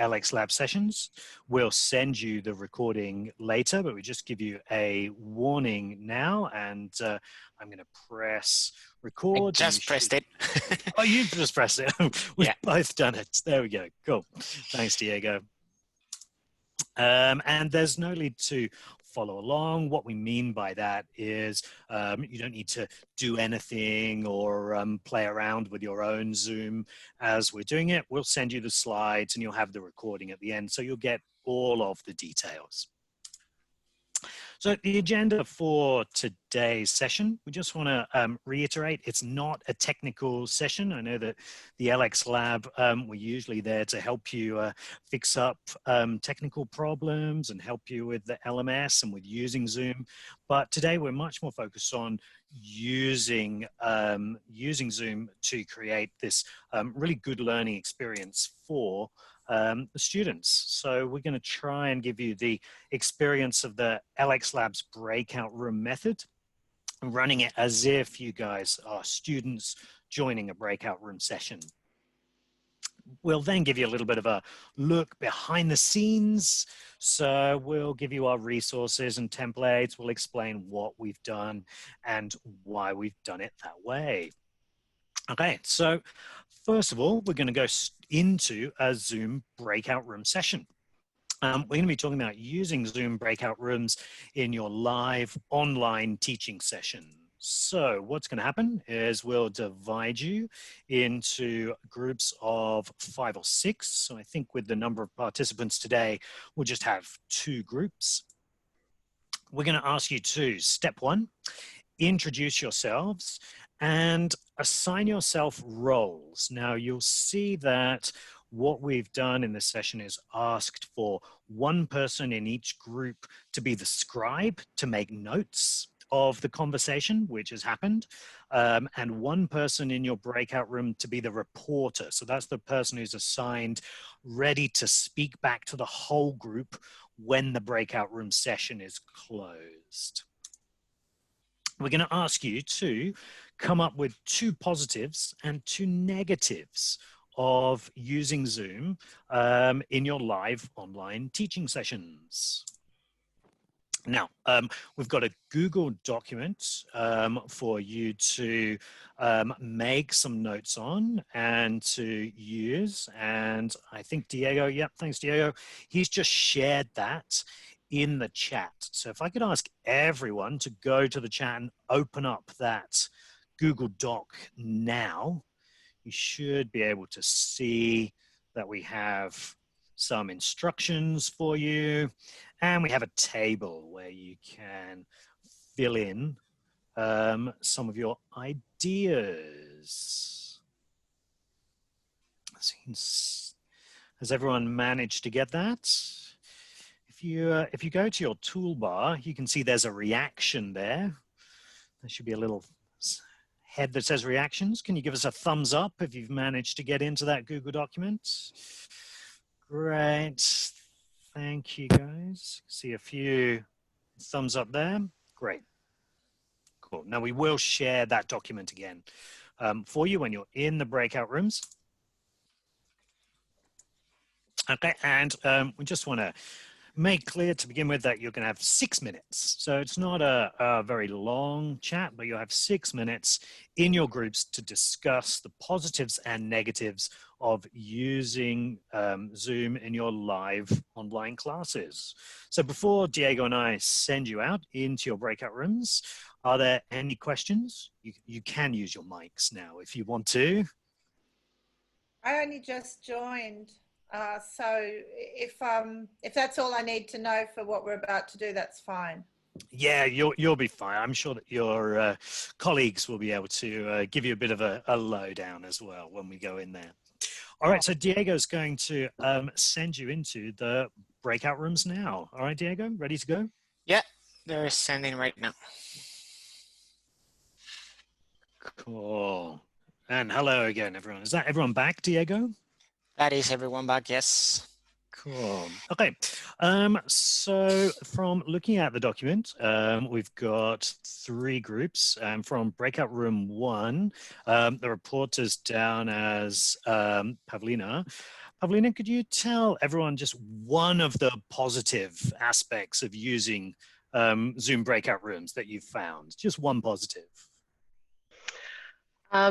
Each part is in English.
LX Lab sessions. We'll send you the recording later, but we just give you a warning now, and I'm going to press record. I just pressed it. Oh, you've just pressed it. We've both done it. There we go. Cool. Thanks, Diego. And there's no need to follow along. What we mean by that is you don't need to do anything or play around with your own Zoom as we're doing it. We'll send you the slides and you'll have the recording at the end, so you'll get all of the details. So the agenda for today's session, we just want to reiterate, it's not a technical session. I know that the LX Lab, we're usually there to help you fix up technical problems and help you with the LMS and with using Zoom. But today we're much more focused on using Zoom to create this really good learning experience for the students. So we're going to try and give you the experience of the LX Labs breakout room method, running it as if you guys are students joining a breakout room session. We'll then give you a little bit of a look behind the scenes. So we'll give you our resources and templates. We'll explain what we've done and why we've done it that way. Okay, so first of all, we're going to go into a Zoom breakout room session. We're going to be talking about using Zoom breakout rooms in your live online teaching session. So what's going to happen is we'll divide you into groups of 5 or 6. So I think with the number of participants today, we'll just have 2 groups. We're going to ask you to, step 1, introduce yourselves and assign yourself roles. Now you'll see that what we've done in this session is asked for one person in each group to be the scribe, to make notes of the conversation which has happened, and one person in your breakout room to be the reporter. So that's the person who's assigned, ready to speak back to the whole group when the breakout room session is closed. We're going to ask you to come up with 2 positives and 2 negatives of using Zoom in your live online teaching sessions. Now, we've got a Google document for you to make some notes on and to use. And I think Diego, yep, thanks Diego, he's just shared that in the chat. So if I could ask everyone to go to the chat and open up that Google Doc now, you should be able to see that we have some instructions for you, and we have a table where you can fill in some of your ideas. Has everyone managed to get that? If you go to your toolbar, you can see there's a reaction there. There should be a little head that says reactions. Can you give us a thumbs up if you've managed to get into that Google document? Great. Thank you, guys. See a few thumbs up there. Great. Cool. Now we will share that document again for you when you're in the breakout rooms. Okay, and we just want to make clear to begin with that you're going to have 6 minutes. So it's not a very long chat, but you'll have 6 minutes in your groups to discuss the positives and negatives of using Zoom in your live online classes. So before Diego and I send you out into your breakout rooms, are there any questions? You can use your mics now if you want to. I only just joined. So if that's all I need to know for what we're about to do, that's fine. Yeah, you'll be fine. I'm sure that your colleagues will be able to give you a bit of a lowdown as well when we go in there. All right, so Diego's going to send you into the breakout rooms now. All right, Diego, ready to go? Yeah, they're sending right now. Cool. And hello again, everyone. Is that everyone back, Diego? That is everyone back, yes. Cool. Okay. So from looking at the document, we've got 3 groups. From breakout room 1, the reporter's down as Pavlina. Pavlina, could you tell everyone just one of the positive aspects of using Zoom breakout rooms that you've found? Just one positive.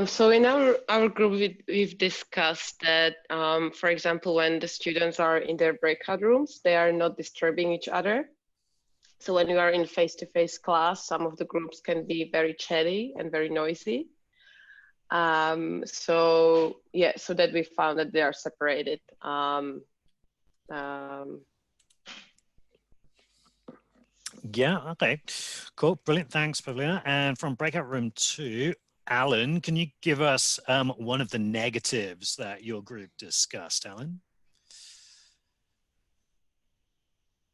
So in our group, we've discussed that, for example, when the students are in their breakout rooms, they are not disturbing each other. So when you are in face-to-face class, some of the groups can be very chatty and very noisy. So that we found that they are separated. Yeah, okay, cool, brilliant, thanks, Pavlina. And from breakout room 2, Alan, can you give us one of the negatives that your group discussed, Alan?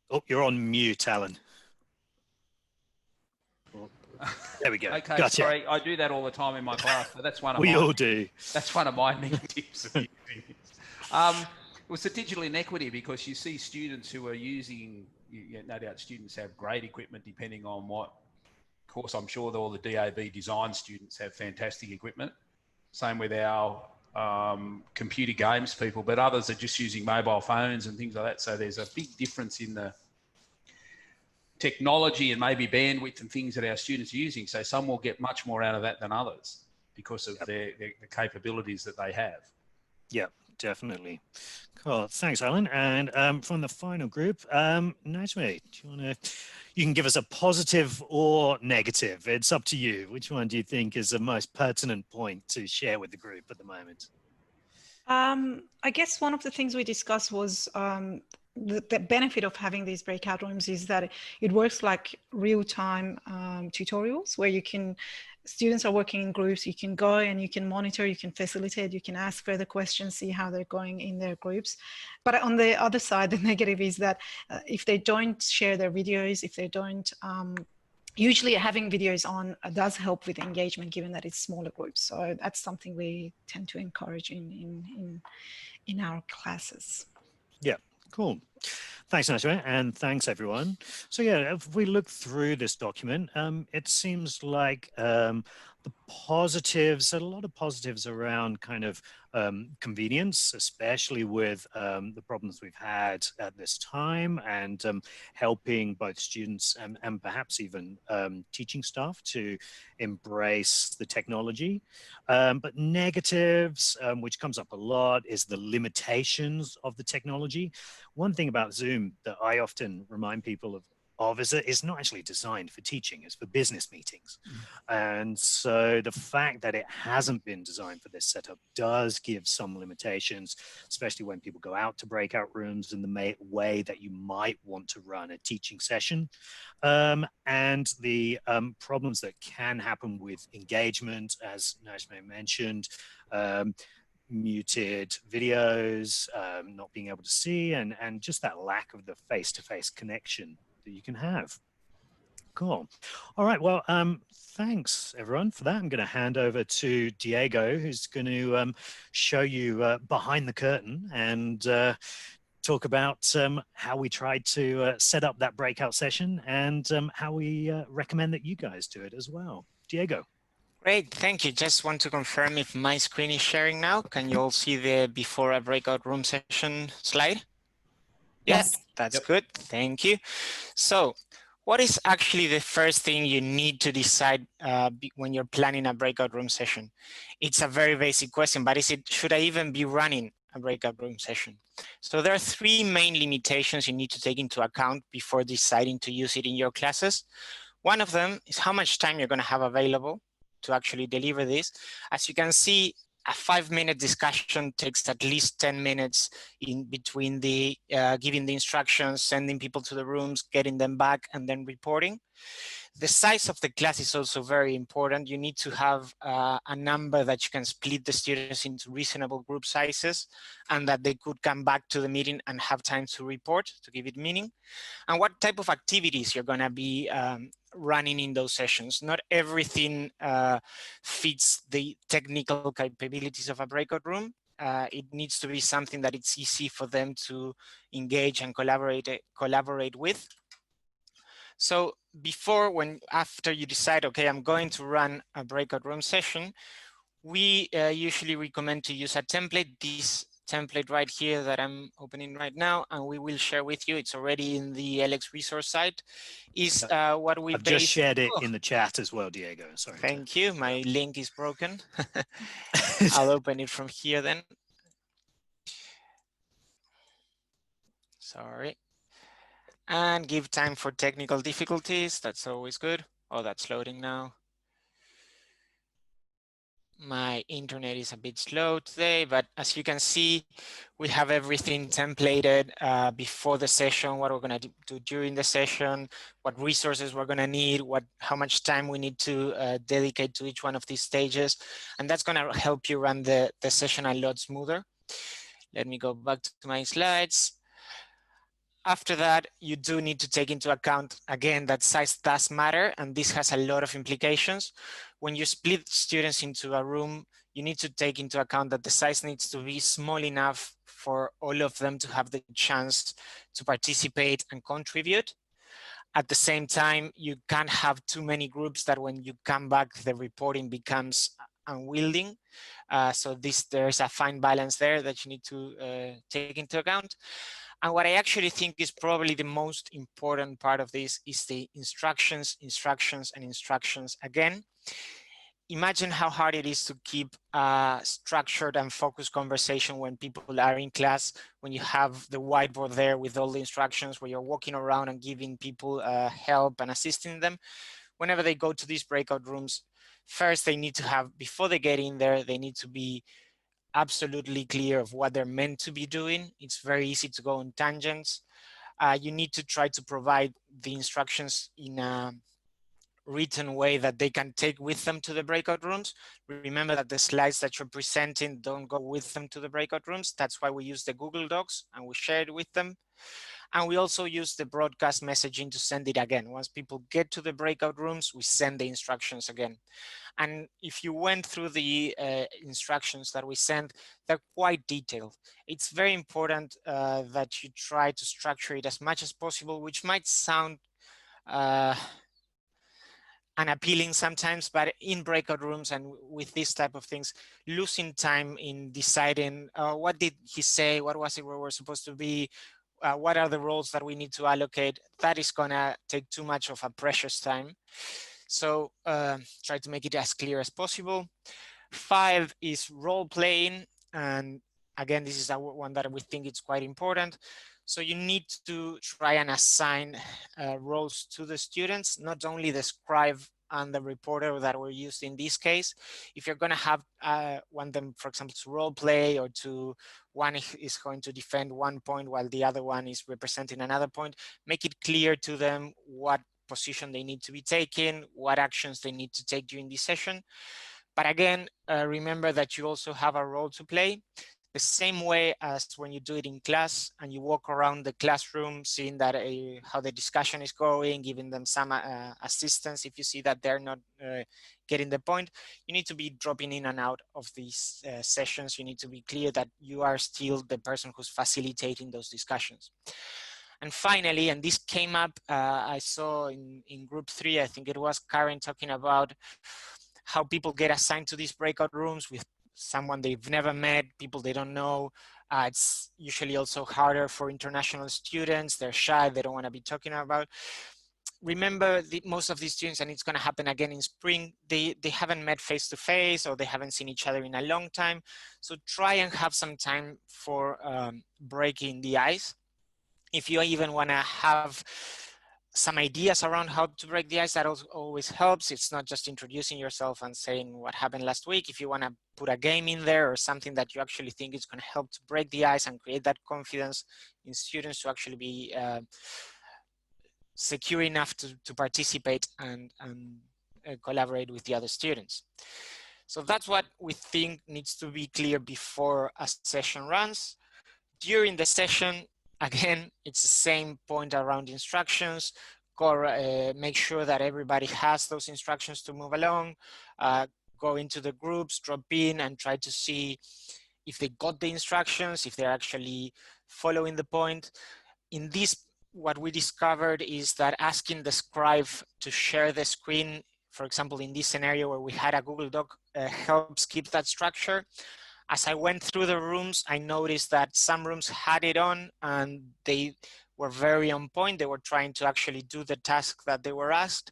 Oh, you're on mute, Alan. Oh, there we go. Okay, gotcha. sorry, I do that all the time in my class, so that's one of we mine. all do. That's one of my negatives of using this. It was the digital inequity, because you see students who are using, no doubt students have great equipment depending on what course. I'm sure that all the DAB design students have fantastic equipment. Same with our computer games people, but others are just using mobile phones and things like that. So there's a big difference in the technology and maybe bandwidth and things that our students are using. So some will get much more out of that than others because of the capabilities that they have. Yeah, definitely. Cool. Thanks, Alan. And from the final group, Najmi, you can give us a positive or negative. It's up to you. Which one do you think is the most pertinent point to share with the group at the moment? I guess one of the things we discussed was the benefit of having these breakout rooms is that it works like real-time tutorials where students are working in groups, you can go and you can monitor, you can facilitate, you can ask further questions, see how they're going in their groups. But on the other side, the negative is that if they don't share their videos, if they don't, usually having videos on does help with engagement given that it's smaller groups. So that's something we tend to encourage in our classes. Yeah, cool. Thanks, Najwa, and thanks, everyone. So yeah, if we look through this document, it seems like the positives, a lot of positives around kind of convenience, especially with the problems we've had at this time, and helping both students and perhaps even teaching staff to embrace the technology. But negatives, which comes up a lot, is the limitations of the technology. One thing about Zoom that I often remind people of is that it's not actually designed for teaching, it's for business meetings. And so the fact that it hasn't been designed for this setup does give some limitations, especially when people go out to breakout rooms in the way that you might want to run a teaching session. And the problems that can happen with engagement, as Najma mentioned, muted videos, not being able to see, and just that lack of the face-to-face connection that you can have. Cool. All right. Well, thanks everyone for that. I'm going to hand over to Diego, who's going to show you behind the curtain and talk about how we tried to set up that breakout session and how we recommend that you guys do it as well. Diego. Great, thank you. Just want to confirm if my screen is sharing now. Can you all see the before a breakout room session slide? Yes, that's good. Thank you. So what is actually the first thing you need to decide when you're planning a breakout room session? It's a very basic question, but should I even be running a breakout room session? So there are 3 main limitations you need to take into account before deciding to use it in your classes. One of them is how much time you're going to have available to actually deliver this. As you can see, a 5-minute discussion takes at least 10 minutes in between the giving the instructions, sending people to the rooms, getting them back, and then reporting. The size of the class is also very important. You need to have a number that you can split the students into reasonable group sizes and that they could come back to the meeting and have time to report to give it meaning. And what type of activities you're going to be running in those sessions. Not everything fits the technical capabilities of a breakout room. It needs to be something that it's easy for them to engage and collaborate with. So after you decide, okay, I'm going to run a breakout room session, we usually recommend to use a template. This template right here that I'm opening right now, and we will share with you. It's already in the LX resource site. Is what we I've just shared it in the chat as well, Diego. Sorry. Thank you. My link is broken. I'll open it from here then. Sorry. And give time for technical difficulties. That's always good. Oh, that's loading now. My internet is a bit slow today, but as you can see, we have everything templated before the session, what we're going to do during the session, what resources we're going to need, how much time we need to dedicate to each one of these stages. And that's going to help you run the session a lot smoother. Let me go back to my slides. After that, you do need to take into account, again, that size does matter, and this has a lot of implications. When you split students into a room, you need to take into account that the size needs to be small enough for all of them to have the chance to participate and contribute. At the same time, you can't have too many groups that when you come back, the reporting becomes unwieldy. So there's a fine balance there that you need to take into account. And what I actually think is probably the most important part of this is the instructions, instructions, and instructions again. Imagine how hard it is to keep a structured and focused conversation when people are in class, when you have the whiteboard there with all the instructions, where you're walking around and giving people help and assisting them. Whenever they go to these breakout rooms, first they need to have, before they get in there, they need to be absolutely clear of what they're meant to be doing. It's very easy to go on tangents. You need to try to provide the instructions in a written way that they can take with them to the breakout rooms. Remember that the slides that you're presenting don't go with them to the breakout rooms. That's why we use the Google Docs and we share it with them. And we also use the broadcast messaging to send it again. Once people get to the breakout rooms, we send the instructions again. And if you went through the instructions that we sent, they're quite detailed. It's very important that you try to structure it as much as possible, which might sound unappealing sometimes, but in breakout rooms and with this type of things, losing time in deciding what did he say, what was it where we're supposed to be, what are the roles that we need to allocate, that is gonna take too much of a precious time. So try to make it as clear as possible. 5 is role playing. And again, this is one that we think it's quite important. So you need to try and assign roles to the students, not only the scribe and the reporter that were used in this case. If you're going to have want them, for example, to role play, or to one is going to defend one point while the other one is representing another point, make it clear to them what position they need to be taking, what actions they need to take during this session. But again, remember that you also have a role to play. The same way as when you do it in class and you walk around the classroom, seeing that how the discussion is going, giving them some assistance if you see that they're not getting the point. You need to be dropping in and out of these sessions. You need to be clear that you are still the person who's facilitating those discussions. And finally, and this came up, I saw in group 3, I think it was Karen talking about how people get assigned to these breakout rooms with someone they've never met, people they don't know. It's usually also harder for international students. They're shy, they don't want to be talking about. Remember, most of these students, and it's going to happen again in spring, they haven't met face to face, or they haven't seen each other in a long time. So try and have some time for breaking the ice. If you even want to have some ideas around how to break the ice, that always helps. It's not just introducing yourself and saying what happened last week. If you want to put a game in there or something that you actually think is going to help to break the ice and create that confidence in students to actually be secure enough to participate and collaborate with the other students. So that's what we think needs to be clear before a session runs. During the session, again, it's the same point around instructions. Make sure that everybody has those instructions to move along. Go into the groups, drop in, and try to see if they got the instructions, if they're actually following the point. In this, what we discovered is that asking the scribe to share the screen, for example, in this scenario where we had a Google Doc, helps keep that structure. As I went through the rooms, I noticed that some rooms had it on and they were very on point. They were trying to actually do the task that they were asked.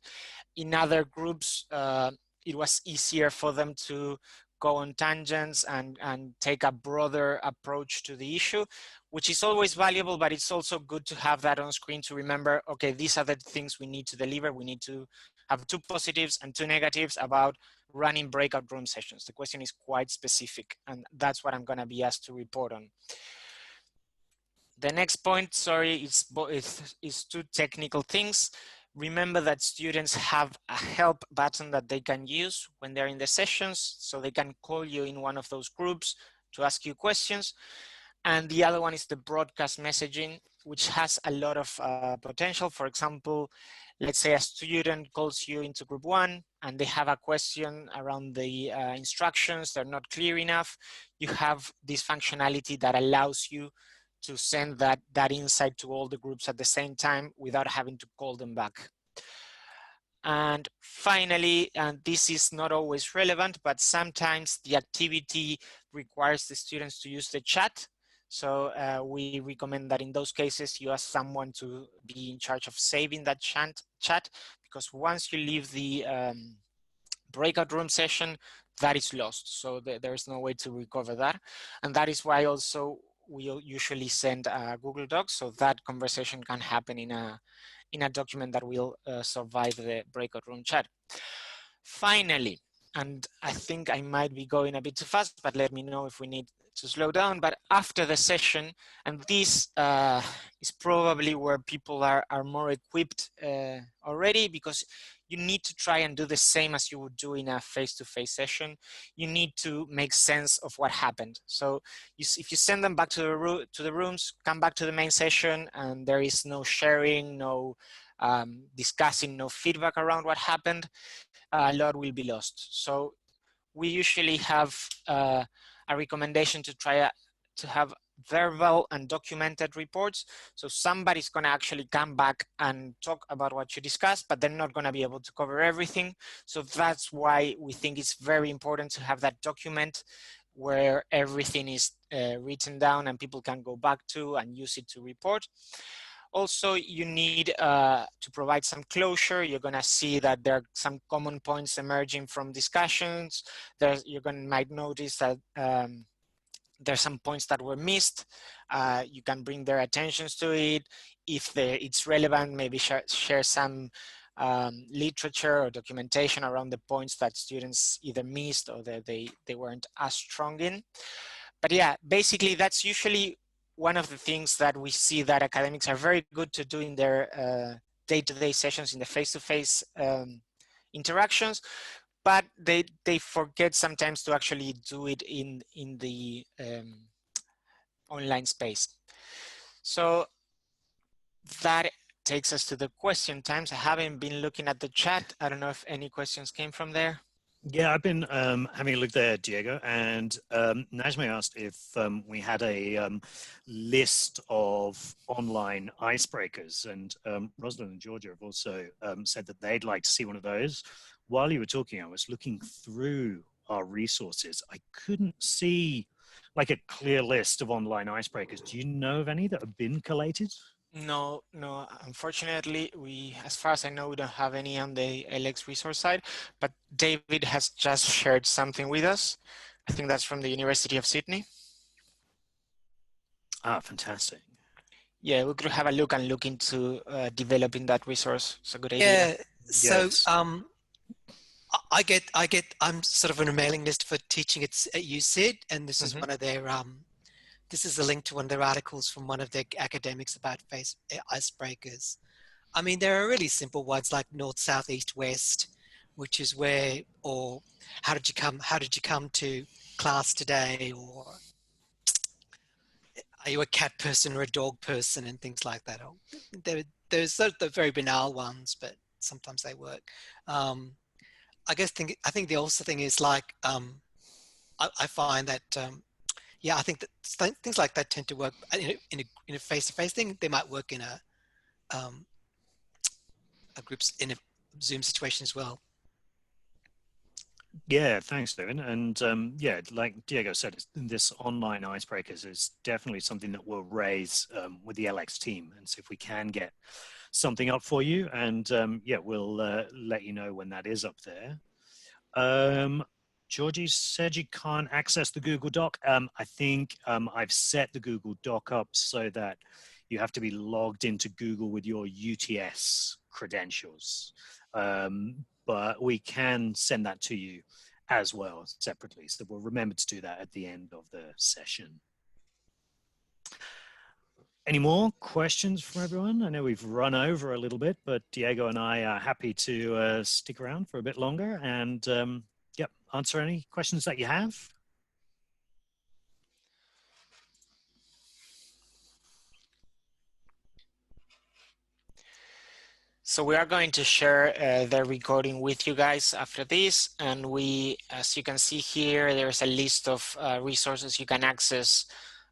In other groups, it was easier for them to go on tangents and take a broader approach to the issue, which is always valuable, but it's also good to have that on screen to remember, okay, these are the things we need to deliver. We need to have 2 positives and 2 negatives about running breakout room sessions. The question is quite specific, and that's what I'm going to be asked to report on. The next point, sorry, is 2 technical things. Remember that students have a help button that they can use when they're in the sessions, so they can call you in one of those groups to ask you questions. And the other one is the broadcast messaging, which has a lot of potential. For example, let's say a student calls you into group 1 and they have a question around the instructions, they're not clear enough. You have this functionality that allows you to send that insight to all the groups at the same time without having to call them back. And finally, and this is not always relevant, but sometimes the activity requires the students to use the chat. So we recommend that in those cases, you ask someone to be in charge of saving that chat, because once you leave the breakout room session, that is lost. So there's no way to recover that. And that is why also we usually send Google Docs, so that conversation can happen in a document that will survive the breakout room chat. Finally, and I think I might be going a bit too fast, but let me know if we need to slow down. But after the session, and this is probably where people are more equipped already, because you need to try and do the same as you would do in a face-to-face session. You need to make sense of what happened. So if you send them back to the rooms, come back to the main session, and there is no sharing, no discussing, no feedback around what happened, a lot will be lost. So we usually have a recommendation to try to have verbal and documented reports. So somebody's going to actually come back and talk about what you discussed, but they're not going to be able to cover everything. So that's why we think it's very important to have that document where everything is written down and people can go back to and use it to report. Also, you need to provide some closure. You're going to see that there are some common points emerging from discussions. Might notice that there's some points that were missed. You can bring their attentions to it. If it's relevant, maybe share some literature or documentation around the points that students either missed or that they weren't as strong in. But yeah, basically that's usually one of the things that we see that academics are very good to do in their day-to-day sessions in the face-to-face interactions, but they forget sometimes to actually do it in the online space. So that takes us to the question times. I haven't been looking at the chat. I don't know if any questions came from there. Yeah, I've been having a look there, Diego, and Najmi asked if we had a list of online icebreakers, and Rosalind and Georgia have also said that they'd like to see one of those. While you were talking, I was looking through our resources. I couldn't see like a clear list of online icebreakers. Do you know of any that have been collated? No, unfortunately, as far as I know, we don't have any on the LX resource side, but David has just shared something with us. I think that's from the University of Sydney. Ah, fantastic. Yeah, we could have a look and look into developing that resource. It's a good idea. Yeah, so Yes. I'm sort of on a mailing list for teaching at USyd, and this is one of their this is a link to one of their articles from one of their academics about icebreakers. I mean, there are really simple ones like north, south, east, west, which is where, or how did you come to class today, or are you a cat person or a dog person, and things like that. There's the very banal ones, but sometimes they work. I think the also thing is like, I find that, yeah, I think that things like that tend to work in a face-to-face thing. They might work in a groups in a Zoom situation as well. Yeah, thanks, David. And yeah, like Diego said, this online icebreakers is definitely something that we'll raise with the LX team and see if we can get something up for you. And yeah, we'll let you know when that is up there. Georgie said you can't access the Google Doc. I think I've set the Google Doc up so that you have to be logged into Google with your UTS credentials. But we can send that to you as well separately. So we'll remember to do that at the end of the session. Any more questions from everyone? I know we've run over a little bit, but Diego and I are happy to stick around for a bit longer and yep, answer any questions that you have. So we are going to share the recording with you guys after this. And we, as you can see here, there's a list of resources you can access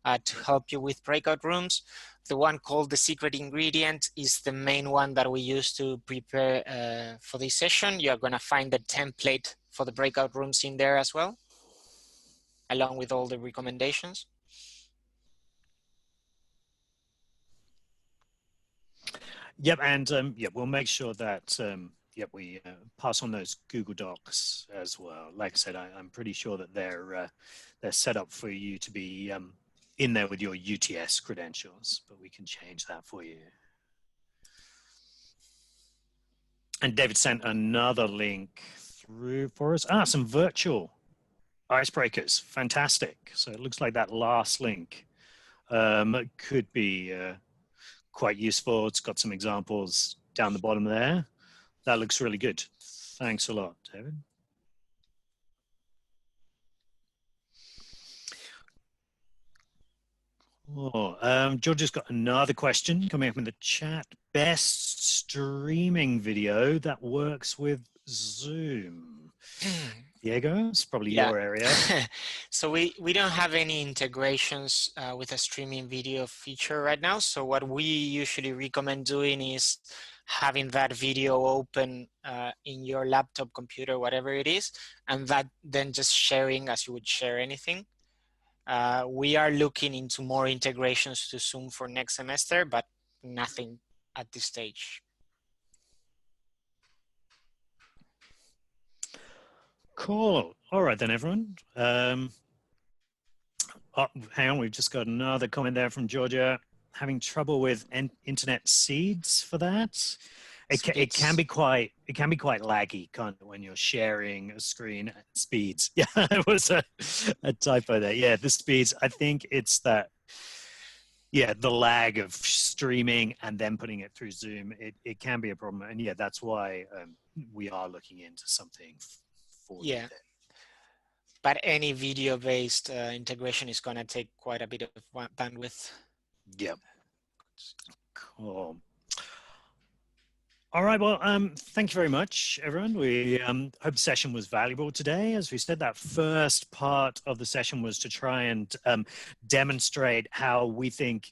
to help you with breakout rooms. The one called The Secret Ingredient is the main one that we use to prepare for this session. You're gonna find the template for the breakout rooms in there as well, along with all the recommendations. Yep, and yeah, we'll make sure that yep, we pass on those Google Docs as well. Like I said, I'm pretty sure that they're set up for you to be in there with your UTS credentials, but we can change that for you. And David sent another link through for us. Ah, some virtual icebreakers. Fantastic. So it looks like that last link could be quite useful. It's got some examples down the bottom there. That looks really good. Thanks a lot, David. Oh, George has got another question coming up in the chat. Best streaming video that works with Zoom. Diego, it's probably your area. So we don't have any integrations with a streaming video feature right now. So what we usually recommend doing is having that video open in your laptop, computer, whatever it is, and that then just sharing as you would share anything. We are looking into more integrations to Zoom for next semester, but nothing at this stage. Cool. All right then, everyone. Oh, hang on, we've just got another comment there from Georgia. Having trouble with internet seeds for that. It can be quite laggy, can't it, when you're sharing a screen. Speeds. Yeah, it was a typo there. Yeah, the speeds. I think it's that. Yeah, the lag of streaming and then putting it through Zoom. It can be a problem, and yeah, that's why we are looking into something for you there. But any video-based integration is going to take quite a bit of bandwidth. Yep. Cool. All right, well, thank you very much, everyone. We hope the session was valuable today. As we said, that first part of the session was to try and demonstrate how we think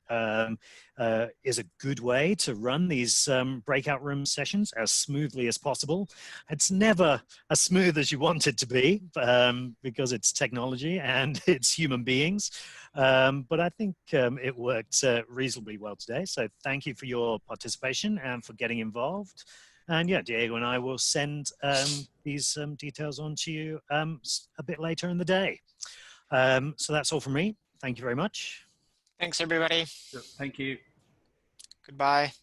is a good way to run these breakout room sessions as smoothly as possible. It's never as smooth as you want it to be because it's technology and it's human beings. But I think it worked reasonably well today. So thank you for your participation and for getting involved. And yeah, Diego and I will send these details on to you a bit later in the day. So that's all from me. Thank you very much. Thanks, everybody. Thank you. Goodbye.